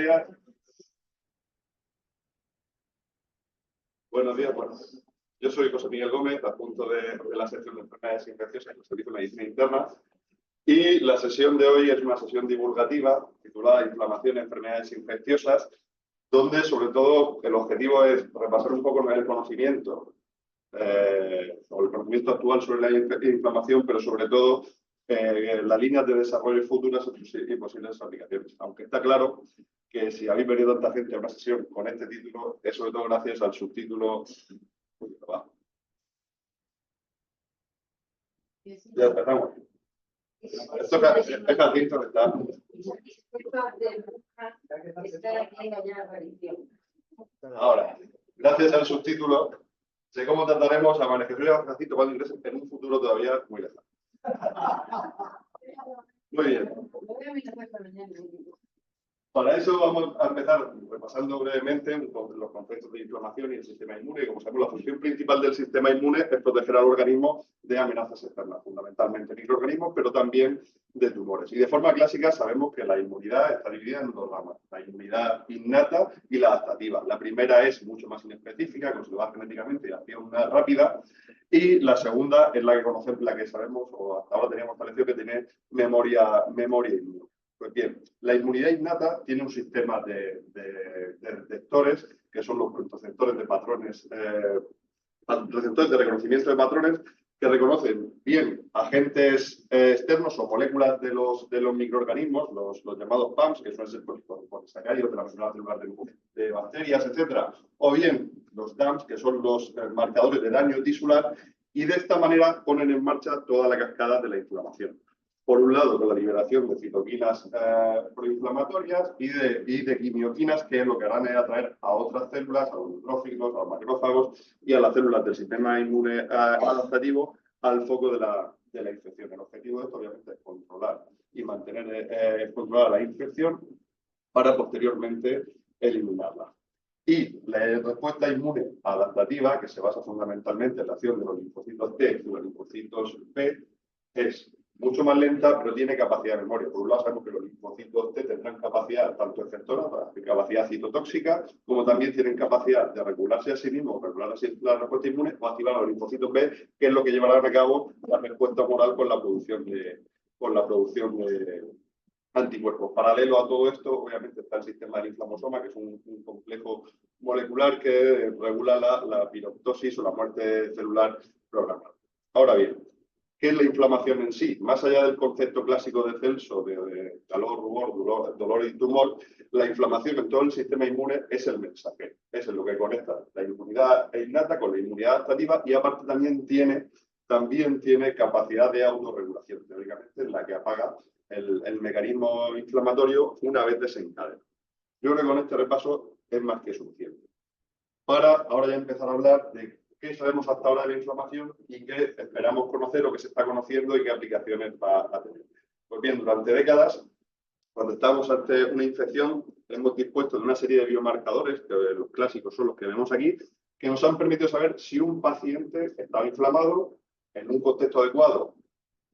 días. Buenos días, bueno. Yo soy José Miguel Gómez, adjunto de la sección de enfermedades infecciosas del Servicio de Medicina Interna. Y la sesión de hoy es una sesión divulgativa titulada Inflamación y enfermedades infecciosas, donde sobre todo el objetivo es repasar un poco el conocimiento, o el conocimiento actual sobre la inflamación, pero sobre todo las líneas de desarrollo futuras y posibles aplicaciones. Aunque está claro que si habéis venido tanta gente a una sesión con este título, es sobre todo gracias al subtítulo. Ya empezamos. Esto es fácil conectar. Ahora, gracias al subtítulo, sé cómo trataremos a María Jesús y a Francisco cuando ingresen en un futuro todavía muy lejano. Muy bien. Para eso vamos a empezar repasando brevemente los conceptos de inflamación y el sistema inmune. Como sabemos, la función principal del sistema inmune es proteger al organismo de amenazas externas, fundamentalmente microorganismos, pero también de tumores. Y de forma clásica sabemos que la inmunidad está dividida en dos ramas, la inmunidad innata y la adaptativa. La primera es mucho más inespecífica, conservada genéticamente y de acción rápida, y la segunda es la que conocemos, la que sabemos, o hasta ahora teníamos establecido que tiene memoria inmune. Pues bien, la inmunidad innata tiene un sistema de detectores, que son los receptores de patrones, receptores de reconocimiento de patrones, que reconocen bien agentes externos o moléculas de los microorganismos, los llamados PAMs, que suelen ser polisacáridos de la membrana celular de bacterias, etc. O bien los DAMs, que son los marcadores de daño tisular, y de esta manera ponen en marcha toda la cascada de la inflamación. Por un lado, con la liberación de citoquinas proinflamatorias y de quimioquinas, que lo que harán es atraer a otras células, a los neutrófilos, a los macrófagos y a las células del sistema inmune adaptativo al foco de la infección. El objetivo de esto, obviamente, es controlar y mantener controlada la infección para posteriormente eliminarla. Y la respuesta inmune adaptativa, que se basa fundamentalmente en la acción de los linfocitos T y los linfocitos B, es mucho más lenta, pero tiene capacidad de memoria. Por un lado, sabemos que los linfocitos T tendrán capacidad tanto efectora, capacidad citotóxica, como también tienen capacidad de regularse a sí mismos, regular así la respuesta inmune, o activar a los linfocitos B, que es lo que llevará a cabo la respuesta humoral con la producción de anticuerpos. Paralelo a todo esto, obviamente, está el sistema del inflamosoma, que es un complejo molecular que regula la piroptosis o la muerte celular programada. Ahora bien, ¿qué es la inflamación en sí? Más allá del concepto clásico de Celso, de calor, rubor, dolor y tumor, la inflamación en todo el sistema inmune es el mensajero. Es lo que conecta la inmunidad innata con la inmunidad adaptativa y aparte también tiene capacidad de autorregulación, teóricamente, en la que apaga el mecanismo inflamatorio una vez desencadena. Yo creo que con este repaso es más que suficiente. Para ahora ya empezar a hablar de qué sabemos hasta ahora de la inflamación y qué esperamos conocer o qué se está conociendo y qué aplicaciones va a tener. Pues bien, durante décadas, cuando estamos ante una infección, hemos dispuesto de una serie de biomarcadores, que los clásicos son los que vemos aquí, que nos han permitido saber si un paciente estaba inflamado en un contexto adecuado.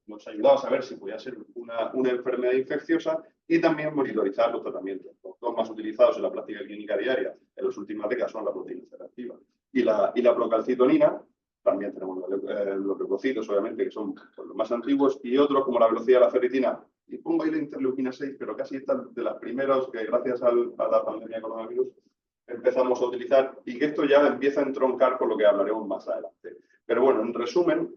Nos ha ayudado a saber si podía ser una enfermedad infecciosa y también monitorizar los tratamientos. Los dos más utilizados en la práctica clínica diaria en las últimas décadas son la proteína C reactiva y la procalcitonina. También tenemos los leucocitos, obviamente, que son los más antiguos, y otros como la velocidad de la ferritina. Y pongo ahí la interleuquina 6, pero casi están de las primeras que gracias a la pandemia de coronavirus empezamos a utilizar y que esto ya empieza a entroncar con lo que hablaremos más adelante. Pero bueno, en resumen,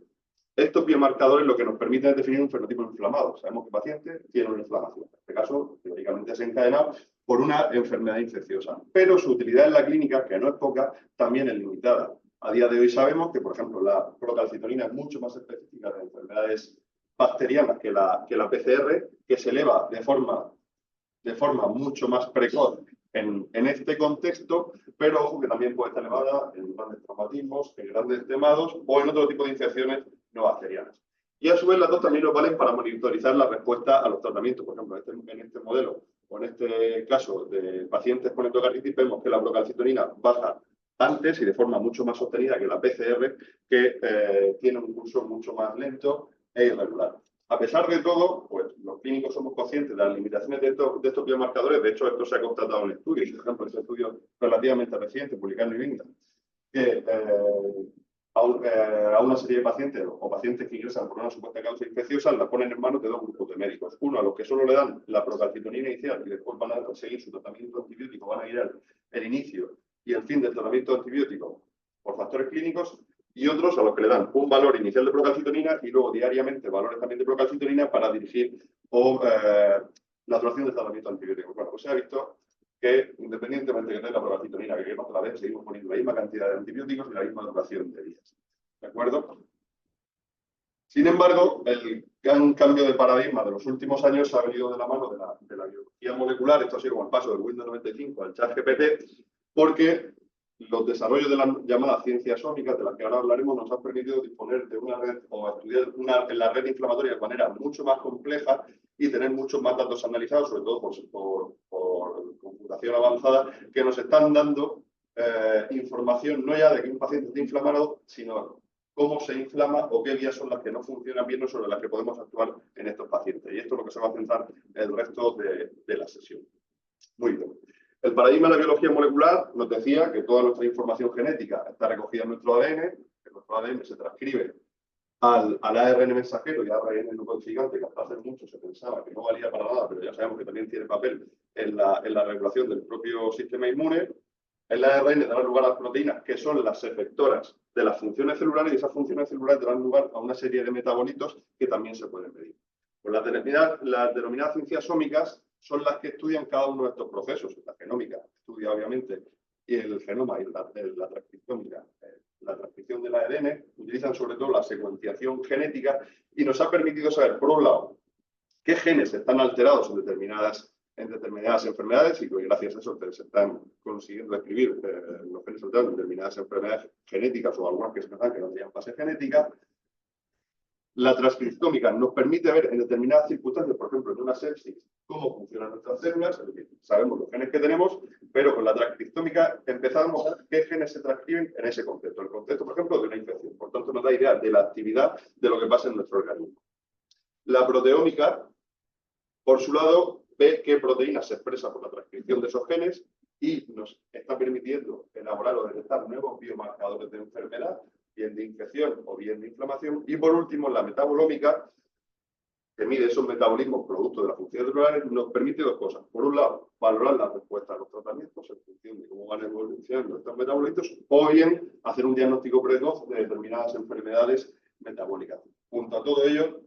estos biomarcadores lo que nos permiten es definir un fenotipo inflamado. Sabemos que el paciente tiene una inflamación, en este caso, teóricamente desencadenado por una enfermedad infecciosa. Pero su utilidad en la clínica, que no es poca, también es limitada. A día de hoy sabemos que, por ejemplo, la procalcitonina es mucho más específica de enfermedades bacterianas que la PCR, que se eleva de forma mucho más precoz en este contexto, pero ojo que también puede estar elevada en grandes traumatismos, en grandes quemados o en otro tipo de infecciones no bacterianas. Y a su vez las dos también nos valen para monitorizar la respuesta a los tratamientos. Por ejemplo, en este modelo o en este caso de pacientes con endocarditis vemos que la procalcitonina baja antes y de forma mucho más sostenida que la PCR, que tiene un curso mucho más lento e irregular. A pesar de todo, pues los clínicos somos conscientes de las limitaciones de estos biomarcadores. De hecho, esto se ha constatado en estudios. Por ejemplo, este estudio relativamente reciente, publicado en New England, que a una serie de pacientes o pacientes que ingresan por una supuesta causa infecciosa la ponen en manos de dos grupos de médicos. Uno a los que solo le dan la procalcitonina inicial y después van a seguir su tratamiento antibiótico, van a ir el inicio y el fin del tratamiento antibiótico por factores clínicos, y otros a los que le dan un valor inicial de procalcitonina y luego diariamente valores también de procalcitonina para dirigir la duración del tratamiento antibiótico. Bueno, pues se ha visto que independientemente de la procalcitonina que queremos la vez, seguimos poniendo la misma cantidad de antibióticos y la misma duración de días. ¿De acuerdo? Sin embargo, el gran cambio de paradigma de los últimos años ha venido de la mano de la biología molecular. Esto ha sido como el paso del Windows 95 al ChatGPT, porque los desarrollos de las llamadas ciencias ómicas, de las que ahora hablaremos, nos han permitido disponer de una red o estudiar en la red inflamatoria de manera mucho más compleja y tener muchos más datos analizados, sobre todo por computación avanzada, que nos están dando información no ya de que un paciente esté inflamado, sino cómo se inflama o qué vías son las que no funcionan bien o sobre las que podemos actuar en estos pacientes. Y esto es lo que se va a centrar el resto de la sesión. Muy bien. El paradigma de la biología molecular nos decía que toda nuestra información genética está recogida en nuestro ADN, que nuestro ADN se transcribe al ARN mensajero y ARN no codificante, que hasta hace mucho se pensaba que no valía para nada, pero ya sabemos que también tiene papel en la regulación del propio sistema inmune. El ARN dará lugar a las proteínas, que son las efectoras de las funciones celulares, y esas funciones celulares darán lugar a una serie de metabolitos que también se pueden medir. Pues las denominadas ciencias ómicas son las que estudian cada uno de estos procesos. La genómica estudia, obviamente, el genoma y la transcriptómica, la transcripción del ARN, utilizan sobre todo la secuenciación genética y nos ha permitido saber, por un lado, qué genes están alterados en determinadas enfermedades y que gracias a eso se están consiguiendo describir los genes alterados en determinadas enfermedades genéticas o algunas que se pensan que no tenían base genética. La transcriptómica nos permite ver en determinadas circunstancias, por ejemplo, en una sepsis, cómo funcionan nuestras células, es decir, sabemos los genes que tenemos, pero con la transcriptómica empezamos a ver qué genes se transcriben en ese concepto. El concepto, por ejemplo, de una infección. Por tanto, nos da idea de la actividad de lo que pasa en nuestro organismo. La proteómica, por su lado, ve qué proteínas se expresan por la transcripción de esos genes y nos está permitiendo elaborar o detectar nuevos biomarcadores de enfermedad, bien de infección o bien de inflamación. Y por último, la metabolómica, que mide esos metabolismos producto de las funciones celulares, nos permite dos cosas. Por un lado, valorar la respuesta a los tratamientos en función de cómo van evolucionando estos metabolitos, o bien hacer un diagnóstico precoz de determinadas enfermedades metabólicas. Junto a todo ello,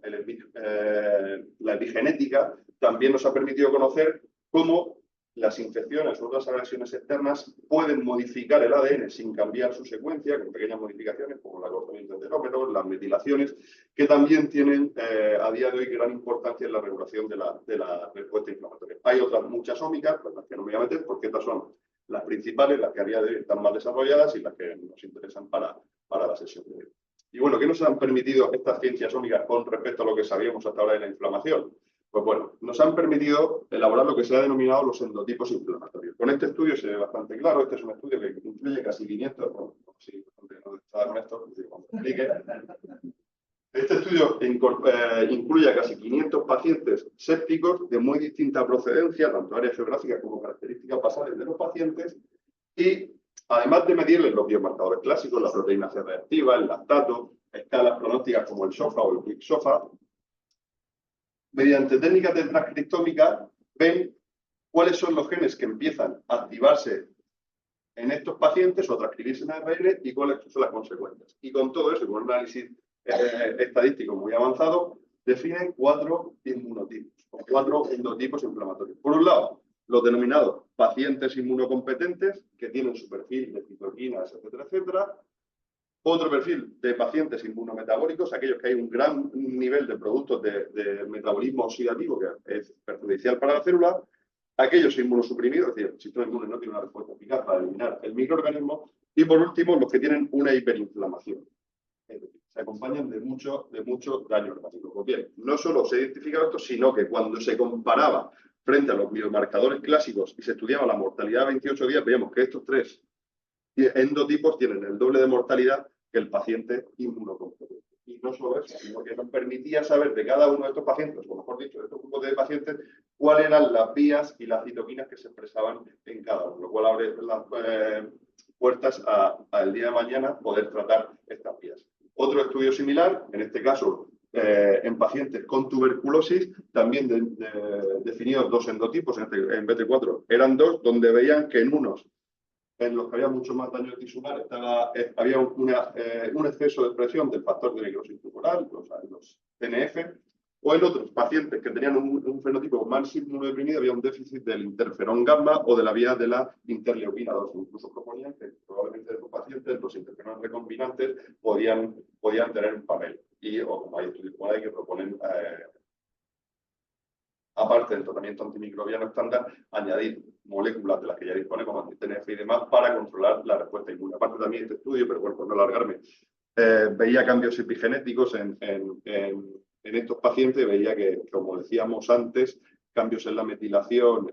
la epigenética también nos ha permitido conocer cómo las infecciones o otras agresiones externas pueden modificar el ADN sin cambiar su secuencia, con pequeñas modificaciones como el acortamiento de telómeros, las metilaciones, que también tienen a día de hoy gran importancia en la regulación de la respuesta inflamatoria. Hay otras muchas ómicas, pues las que no me voy a meter, porque estas son las principales, las que a día de hoy están más desarrolladas y las que nos interesan para la sesión de hoy. Y bueno, ¿qué nos han permitido estas ciencias ómicas con respecto a lo que sabíamos hasta ahora de la inflamación? Pues bueno, nos han permitido elaborar lo que se ha denominado los endotipos inflamatorios. Con este estudio se ve bastante claro. Este es un estudio que incluye casi 500, bueno, sí, no está con esto, cuando explique. Este estudio incluye a casi 500 pacientes sépticos de muy distinta procedencia, tanto área geográfica como características basales de los pacientes, y además de medirles los biomarcadores clásicos, la proteína C reactiva, el lactato, escalas pronósticas como el SOFA o el QuickSOFA, mediante técnicas de transcriptómica ven cuáles son los genes que empiezan a activarse en estos pacientes o a transcribirse en ARN y cuáles son las consecuencias. Y con todo eso, con un análisis estadístico muy avanzado, definen 4 inmunotipos o 4 endotipos inflamatorios. Por un lado, los denominados pacientes inmunocompetentes, que tienen su perfil de citoquinas, etcétera, etcétera. Otro perfil de pacientes inmunometabólicos, aquellos que hay un gran nivel de productos de metabolismo oxidativo que es perjudicial para la célula. Aquellos inmunosuprimidos, es decir, el sistema inmune no tiene una respuesta eficaz para eliminar el microorganismo. Y por último, los que tienen una hiperinflamación. Es decir, se acompañan de mucho daño hepático. Pues bien, no solo se identificaba esto, sino que cuando se comparaba frente a los biomarcadores clásicos y se estudiaba la mortalidad a 28 días, veíamos que estos 3 endotipos tienen el doble de mortalidad que el paciente inmunocompetente. Y no solo eso, sino que nos permitía saber de cada uno de estos pacientes, o mejor dicho, de estos grupos de pacientes, cuáles eran las vías y las citoquinas que se expresaban en cada uno, lo cual abre las puertas al día de mañana poder tratar estas vías. Otro estudio similar, en este caso en pacientes con tuberculosis, también definidos dos endotipos, en BT4 eran dos, donde veían que en unos en los que había mucho más daño tisular había un exceso de expresión del factor de necrosis tumoral, los TNF, o en otros pacientes que tenían un fenotipo más inmunodeprimido había un déficit del interferón gamma o de la vía de la interleuquina 2. Incluso proponían que probablemente de los pacientes los interferones recombinantes podían tener un papel. O como hay estudios por ahí que proponen, aparte del tratamiento antimicrobiano estándar, añadir moléculas de las que ya disponemos, anti-TNF y demás, para controlar la respuesta inmune. Aparte también este estudio, pero bueno, por no alargarme, veía cambios epigenéticos en estos pacientes, veía que, como decíamos antes, cambios en la metilación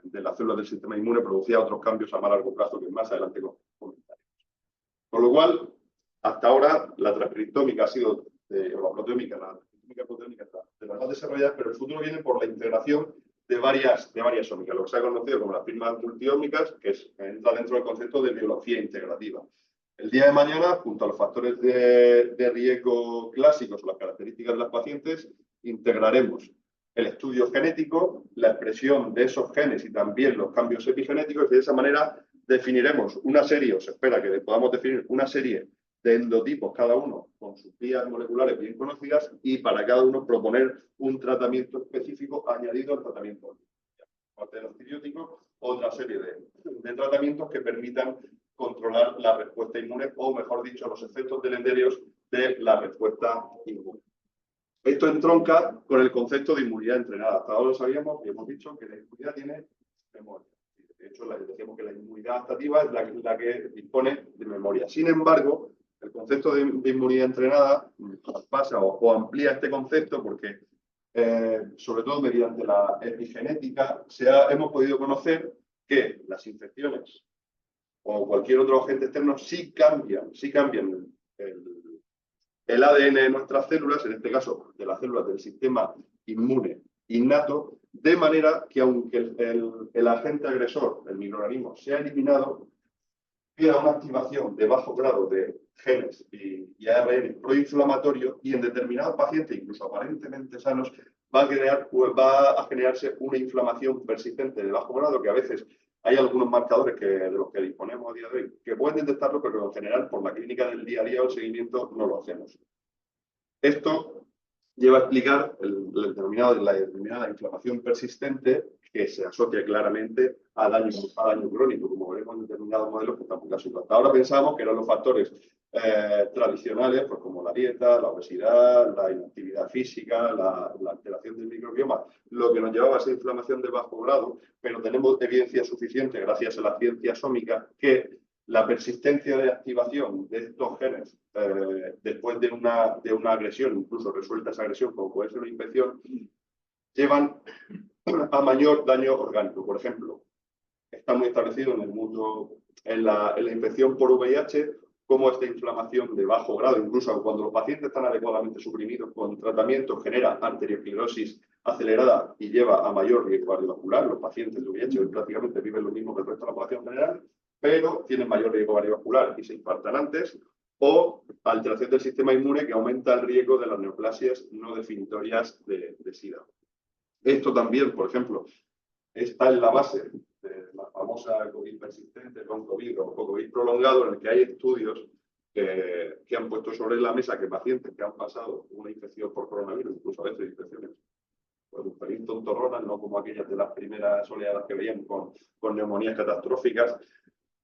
de las células del sistema inmune producía otros cambios a más largo plazo que más adelante comentaré. Con lo cual, hasta ahora, la transcriptómica ha sido, o la proteómica, de las más desarrolladas, pero el futuro viene por la integración de varias ómicas, lo que se ha conocido como las firmas multiómicas, que entra dentro del concepto de biología integrativa. El día de mañana, junto a los factores de riesgo clásicos o las características de los pacientes, integraremos el estudio genético, la expresión de esos genes y también los cambios epigenéticos, y de esa manera definiremos una serie, o se espera que podamos definir una serie de endotipos cada uno con sus vías moleculares bien conocidas y para cada uno proponer un tratamiento específico añadido al tratamiento. Aparte del antibiótico, otra serie de tratamientos que permitan controlar la respuesta inmune o, mejor dicho, los efectos deleterios de la respuesta inmune. Esto entronca con el concepto de inmunidad entrenada. Hasta ahora lo sabíamos y hemos dicho que la inmunidad tiene memoria. De hecho, decíamos que la inmunidad adaptativa es la que dispone de memoria. Sin embargo, el concepto de inmunidad entrenada pasa o amplía este concepto porque, sobre todo mediante la epigenética, hemos podido conocer que las infecciones o cualquier otro agente externo sí cambian el ADN de nuestras células, en este caso de las células del sistema inmune innato, de manera que aunque el agente agresor, el microorganismo, sea eliminado, queda una activación de bajo grado de genes y ARN proinflamatorio y en determinados pacientes, incluso aparentemente sanos, va a generarse una inflamación persistente de bajo grado que a veces hay algunos marcadores de los que disponemos a día de hoy que pueden detectarlo, pero en general por la clínica del día a día o el seguimiento no lo hacemos. Esto lleva a explicar la determinada inflamación persistente que se asocia claramente a daño crónico, como veremos en determinados modelos que estamos casi. Hasta ahora pensábamos que eran los factores tradicionales, pues como la dieta, la obesidad, la inactividad física, la alteración del microbioma, lo que nos llevaba a esa inflamación de bajo grado, pero tenemos evidencia suficiente, gracias a la ciencia sómica, que la persistencia de activación de estos genes después de una agresión, incluso resuelta esa agresión, como puede ser una infección, llevan a mayor daño orgánico. Por ejemplo, está muy establecido en el mundo, en la infección por VIH, como esta inflamación de bajo grado, incluso cuando los pacientes están adecuadamente suprimidos con tratamiento, genera arteriosclerosis acelerada y lleva a mayor riesgo cardiovascular. Los pacientes de VIH prácticamente viven lo mismo que el resto de la población general, pero tienen mayor riesgo cardiovascular y se infartan antes, o alteración del sistema inmune que aumenta el riesgo de las neoplasias no definitorias de SIDA. Esto también, por ejemplo, está en la base de la famosa COVID persistente, long COVID o COVID prolongado, en el que hay estudios que han puesto sobre la mesa que pacientes que han pasado una infección por coronavirus, incluso a veces infecciones por un pelín tontorronas, no como aquellas de las primeras oleadas que veían con neumonías catastróficas,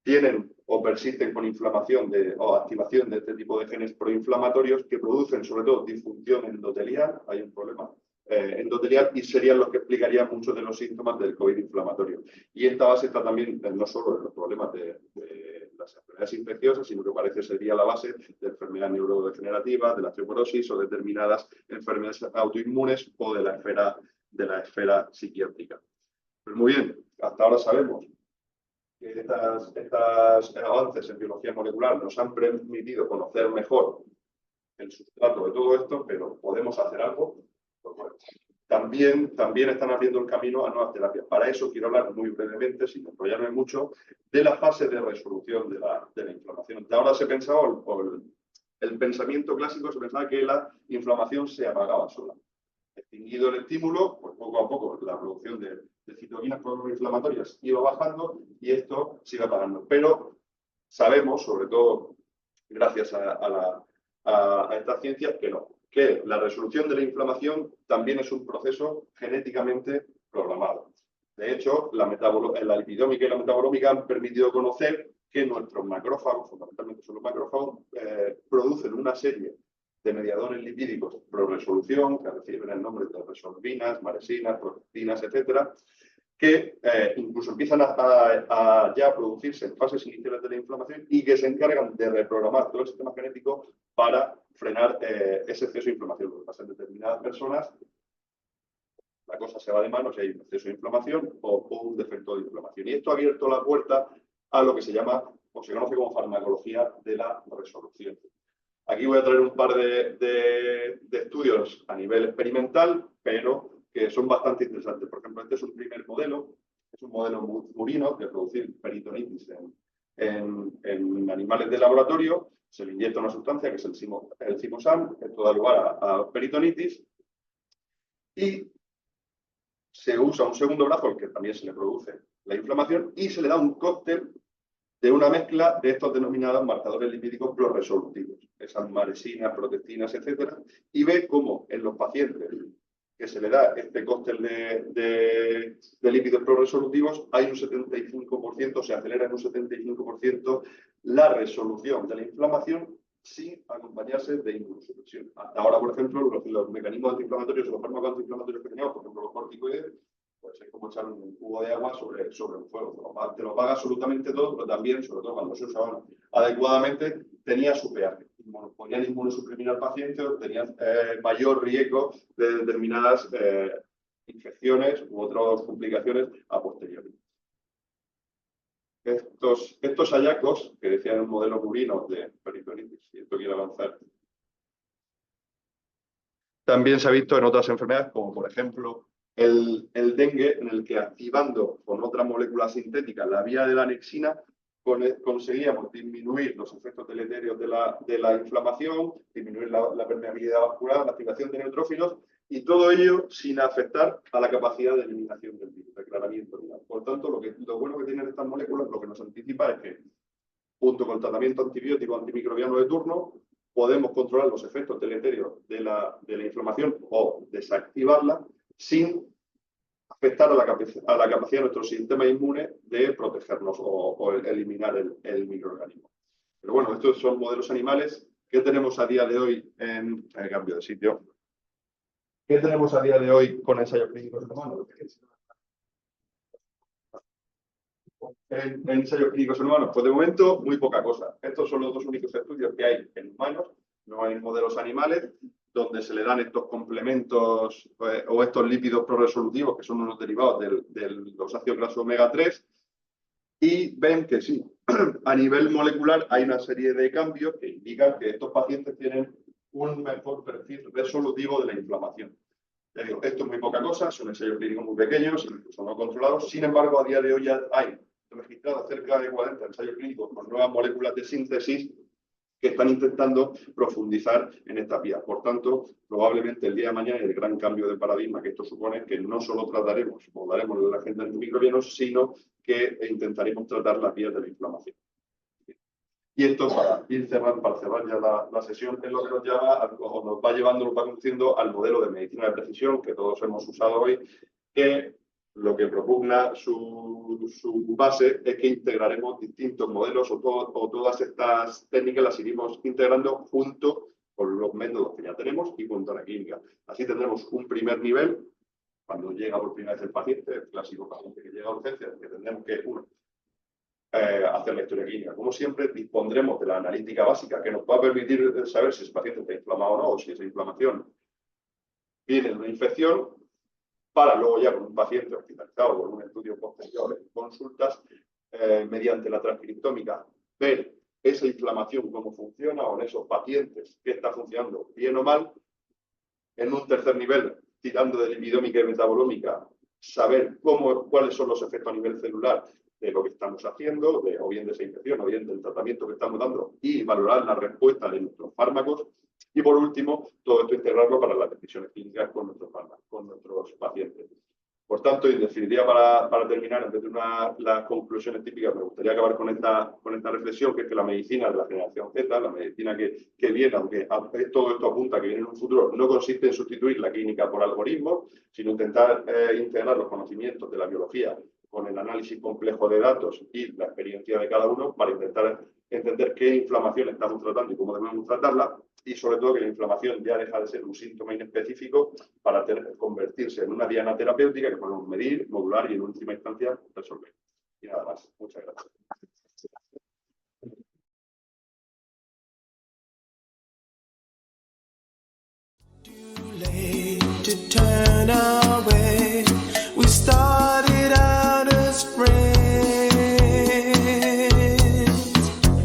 tienen o persisten con inflamación o activación de este tipo de genes proinflamatorios que producen sobre todo disfunción endotelial. Hay un problema endotelial y serían los que explicarían muchos de los síntomas del COVID inflamatorio. Y esta base está también no solo en los problemas de las enfermedades infecciosas, sino que parece sería la base de enfermedades neurodegenerativas, de la osteoporosis o determinadas enfermedades autoinmunes o de la esfera psiquiátrica. Pues muy bien, hasta ahora sabemos que estos avances en biología molecular nos han permitido conocer mejor el sustrato de todo esto, pero ¿podemos hacer algo? Pues bueno, también están abriendo el camino a nuevas terapias. Para eso quiero hablar muy brevemente, sin enrollarme mucho, de la fase de resolución de la inflamación. De ahora se pensaba, el pensamiento clásico se pensaba que la inflamación se apagaba sola. Extinguido el estímulo, pues poco a poco la producción de citoquinas proinflamatorias iba bajando y esto se iba apagando. Pero sabemos, sobre todo gracias a estas ciencias, que no, que la resolución de la inflamación también es un proceso genéticamente programado. De hecho, la lipidómica y la metabolómica han permitido conocer que nuestros macrófagos, fundamentalmente son los macrófagos, producen una serie de mediadores lipídicos pro-resolución, que reciben el nombre de resolvinas, maresinas, protectinas, etcétera, que incluso empiezan a ya producirse en fases iniciales de la inflamación y que se encargan de reprogramar todo el sistema genético para frenar ese exceso de inflamación. Lo que pasa en determinadas personas, la cosa se va de manos y hay un exceso de inflamación o un defecto de inflamación. Y esto ha abierto la puerta a lo que se llama, o se conoce como farmacología de la resolución. Aquí voy a traer un par de estudios a nivel experimental, pero que son bastante interesantes. Por ejemplo, este es un primer modelo, es un modelo murino de producir peritonitis en animales de laboratorio. Se le inyecta una sustancia que es el zimosan, esto da lugar a peritonitis, y se usa un segundo brazo al que también se le produce la inflamación y se le da un cóctel de una mezcla de estos denominados marcadores lipídicos pro-resolutivos, esas maresinas, protectinas, etcétera, y ve cómo en los pacientes que se le da este cóctel de lípidos pro-resolutivos hay un 75%, se acelera en un 75% la resolución de la inflamación sin acompañarse de inmunosupresión. Hasta ahora, por ejemplo, los mecanismos antiinflamatorios o los fármacos antiinflamatorios que teníamos, por ejemplo, los corticoides, pues es como echar un cubo de agua sobre un fuego. Te lo paga absolutamente todo, pero también, sobre todo cuando se usaban adecuadamente, tenía su peaje. Ponían inmunosuprimir al paciente o tenían mayor riesgo de determinadas infecciones u otras complicaciones a posteriori. Estos hallazgos, que decían un modelo murino de peritonitis, y esto quiere avanzar, también se ha visto en otras enfermedades, como por ejemplo el dengue, en el que activando con otra molécula sintética la vía de la anexina, conseguíamos disminuir los efectos deleterios de la inflamación, disminuir la permeabilidad vascular, la activación de neutrófilos, y todo ello sin afectar a la capacidad de eliminación del virus, de aclaramiento viral. Por tanto, lo bueno que tienen estas moléculas, lo que nos anticipa es que, junto con el tratamiento antibiótico antimicrobiano de turno, podemos controlar los efectos deleterios de la inflamación o desactivarla sin afectar a la capacidad de nuestro sistema inmune de protegernos o eliminar el microorganismo. Pero bueno, estos son modelos animales. ¿Qué tenemos a día de hoy en el cambio de sitio? ¿Qué tenemos a día de hoy con ensayos clínicos en humanos? En ensayos clínicos en humanos, pues de momento muy poca cosa. Estos son los dos únicos estudios que hay en humanos, no hay modelos animales, donde se le dan estos complementos o estos lípidos proresolutivos, que son unos derivados de los ácidos grasos omega 3, y ven que sí, a nivel molecular hay una serie de cambios que indican que estos pacientes tienen un mejor perfil resolutivo de la inflamación. Ya digo, esto es muy poca cosa, son ensayos clínicos muy pequeños, incluso no controlados. Sin embargo, a día de hoy ya hay registrados cerca de 40 ensayos clínicos con nuevas moléculas de síntesis que están intentando profundizar en esta vía. Por tanto, probablemente el día de mañana el gran cambio de paradigma que esto supone es que no solo trataremos o daremos de la agenda antimicrobianos, sino que intentaremos tratar las vías de la inflamación. Y esto, para cerrar ya la sesión, es lo que nos va conduciendo al modelo de medicina de precisión que todos hemos usado hoy, que lo que propugna su base es que integraremos distintos modelos o todas estas técnicas las iremos integrando junto con los métodos que ya tenemos y junto a la clínica. Así tendremos un primer nivel, cuando llega por primera vez el paciente, el clásico paciente que llega a urgencias, que tendremos que, hacer la historia clínica. Como siempre, dispondremos de la analítica básica que nos va a permitir saber si ese paciente está inflamado o no, o si esa inflamación viene de una infección, para luego ya con un paciente hospitalizado con un estudio posterior en consultas, mediante la transcriptómica, ver esa inflamación, cómo funciona, o en esos pacientes, qué está funcionando bien o mal. En un tercer nivel, tirando de lipidómica y metabolómica, saber cuáles son los efectos a nivel celular de lo que estamos haciendo, o bien de esa infección, o bien del tratamiento que estamos dando, y valorar la respuesta de nuestros fármacos. Y por último, todo esto integrarlo para las decisiones clínicas con nuestros fármacos, con nuestros pacientes. Por tanto, y en definitiva, para terminar, antes de las conclusiones típicas, me gustaría acabar con esta reflexión, que es que la medicina de la generación Z, la medicina que viene, aunque todo esto apunta a que viene en un futuro, no consiste en sustituir la clínica por algoritmos, sino intentar integrar los conocimientos de la biología con el análisis complejo de datos y la experiencia de cada uno para intentar entender qué inflamación estamos tratando y cómo debemos tratarla, y sobre todo que la inflamación ya deja de ser un síntoma inespecífico para convertirse en una diana terapéutica que podemos medir, modular y en última instancia resolver. Y nada más. Muchas gracias.